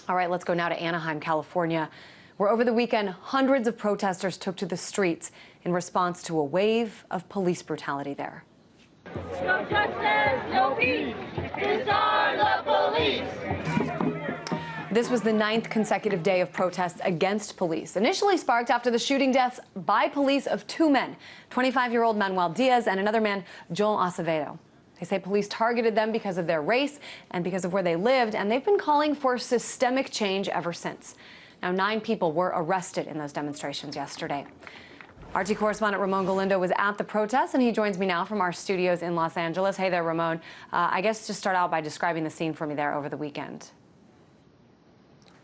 All right, let's go now to Anaheim, California, where over the weekend, hundreds of protesters took to the streets in response to a wave of police brutality there. No justice, no peace. Disarm the police. This was the 9th consecutive day of protests against police, initially sparked after the shooting deaths by police of 2 men, 25-year-old Manuel Diaz and another man, Joel Acevedo. They say police targeted them because of their race and because of where they lived, and they've been calling for systemic change ever since. Now, 9 people were arrested in those demonstrations yesterday. RT correspondent Ramon Galindo was at the protests, and he joins me now from our studios in Los Angeles. Hey there, Ramon. I guess just start out by describing the scene for me there over the weekend.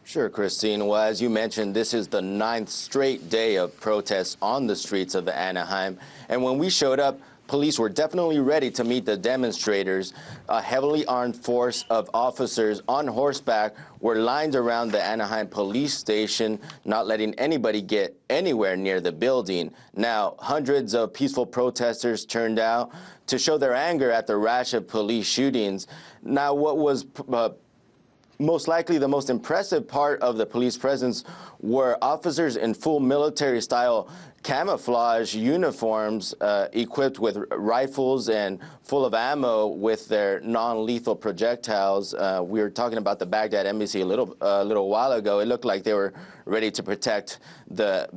Sure, Christine. Well, as you mentioned, this is the 9th straight day of protests on the streets of Anaheim. And when we showed up, police were definitely ready to meet the demonstrators. A heavily armed force of officers on horseback were lined around the Anaheim police station, not letting anybody get anywhere near the building. Now, hundreds of peaceful protesters turned out to show their anger at the rash of police shootings. Now, what was most likely the most impressive part of the police presence were officers in full military-style camouflage uniforms, equipped with rifles and full of ammo with their non-lethal projectiles. We were talking about the Baghdad embassy a little while ago. It looked like they were ready to protect the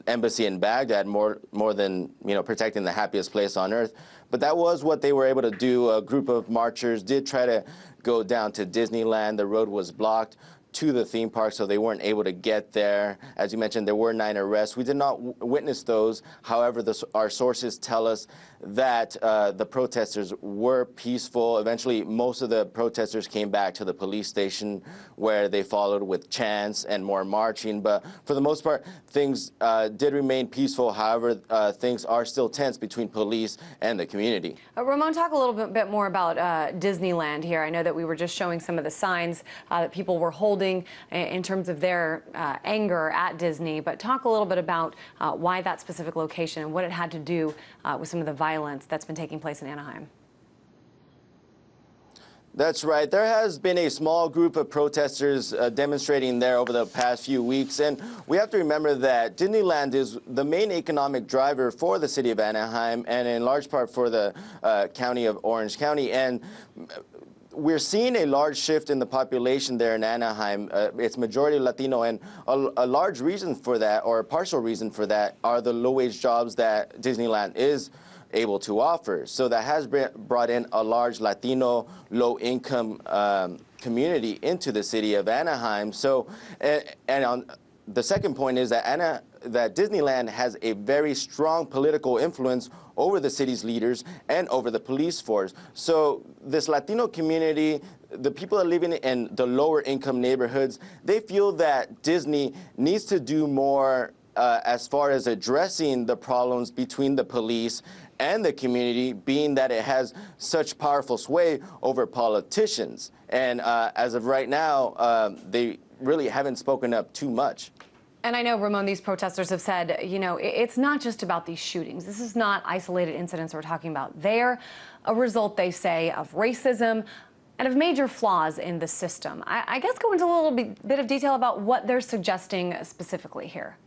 embassy in Baghdad more than, protecting the happiest place on earth. But that was what they were able to do. A group of marchers did try to go down to Disneyland. The road was blocked to the theme park, so they weren't able to get there. As you mentioned, there were 9 arrests. We did not witness those. However, our sources tell us that the protesters were peaceful. Eventually, most of the protesters came back to the police station where they followed with chants and more marching. But for the most part, things did remain peaceful. However, things are still tense between police and the community. Ramon, talk a little bit more about Disneyland here. I know that we were just showing some of the signs that people were holding in terms of their anger at Disney, but talk a little bit about why that specific location and what it had to do with some of the violence that's been taking place in Anaheim. That's right. There has been a small group of protesters demonstrating there over the past few weeks, and we have to remember that Disneyland is the main economic driver for the city of Anaheim and in large part for the county of Orange County. And we're seeing a large shift in the population there in Anaheim. It's majority Latino, and a large reason for that, or a partial reason for that, are the low-wage jobs that Disneyland is able to offer. So that has brought in a large Latino, low-income community into the city of Anaheim. So, and on the second point is that Disneyland has a very strong political influence over the city's leaders and over the police force. So this Latino community, the people that are living in the lower income neighborhoods, they feel that Disney needs to do more as far as addressing the problems between the police and the community, being that it has such powerful sway over politicians. And as of right now, they really haven't spoken up too much. And I know, Ramon, these protesters have said, it's not just about these shootings. This is not isolated incidents we're talking about. They're a result, they say, of racism and of major flaws in the system. I guess go into a little bit of detail about what they're suggesting specifically here.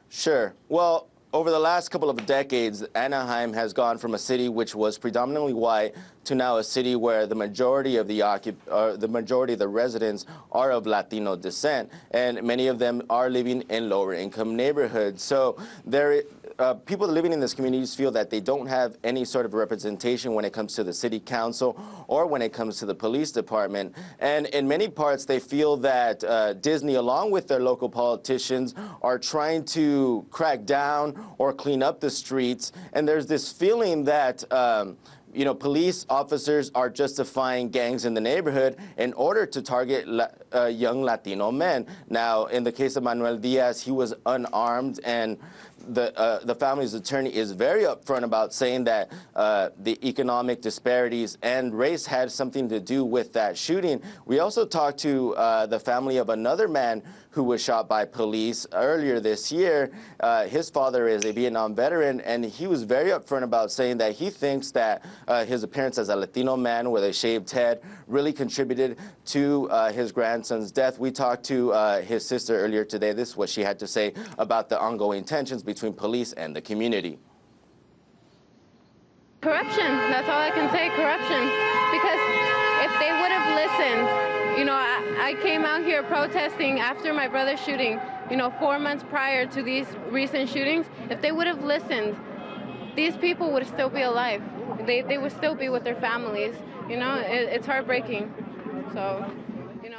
Sure. Well, over the last couple of decades, Anaheim has gone from a city which was predominantly white to now a city where the majority of the residents are of Latino descent, and many of them are living in lower income neighborhoods. So people living in these communities feel that they don't have any sort of representation when it comes to the city council or when it comes to the police department. And in many parts, they feel that Disney, along with their local politicians, are trying to crack down or clean up the streets. And there's this feeling that police officers are justifying gangs in the neighborhood in order to target young Latino men. Now, in the case of Manuel Diaz, he was unarmed, and the family's attorney is very upfront about saying that the economic disparities and race had something to do with that shooting. We also talked to the family of another man who was shot by police earlier this year. His father is a Vietnam veteran, and he was very upfront about saying that he thinks that his appearance as a Latino man with a shaved head really contributed to his grandson's death. We talked to his sister earlier today. This is what she had to say about the ongoing tensions between police and the community. Corruption, that's all I can say, corruption. Because if they would have listened, you know, I came out here protesting after my brother's shooting, you know, 4 months prior to these recent shootings. If they would have listened, these people would still be alive. They would still be with their families. You know, it's heartbreaking. So, you know.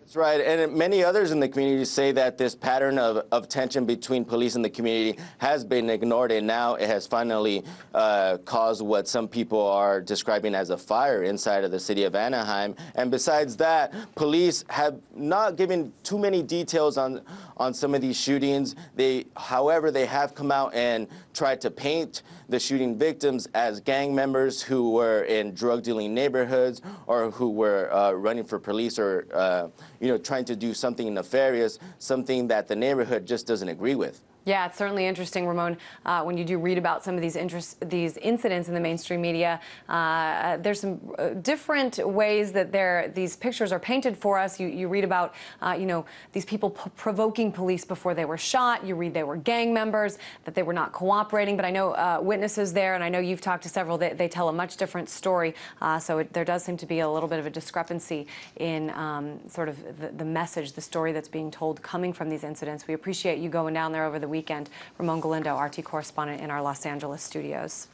That's right, and many others in the community say that this pattern of tension between police and the community has been ignored, and now it has finally caused what some people are describing as a fire inside of the city of Anaheim. And besides that, police have not given too many details on some of these shootings. However, they have come out and tried to paint the shooting victims as gang members who were in drug-dealing neighborhoods or who were running for police or you know, trying to do something nefarious, something that the neighborhood just doesn't agree with. Yeah, it's certainly interesting, Ramon, when you do read about some of these incidents in the mainstream media. There's some different ways that these pictures are painted for us. You read about, you know, these people provoking police before they were shot. You read they were gang members, that they were not cooperating. But I know witnesses there, and I know you've talked to several, they tell a much different story. So there does seem to be a little bit of a discrepancy in sort of the message, the story that's being told coming from these incidents. We appreciate you going down there over the weekend. Ramon Galindo, RT correspondent in our Los Angeles studios.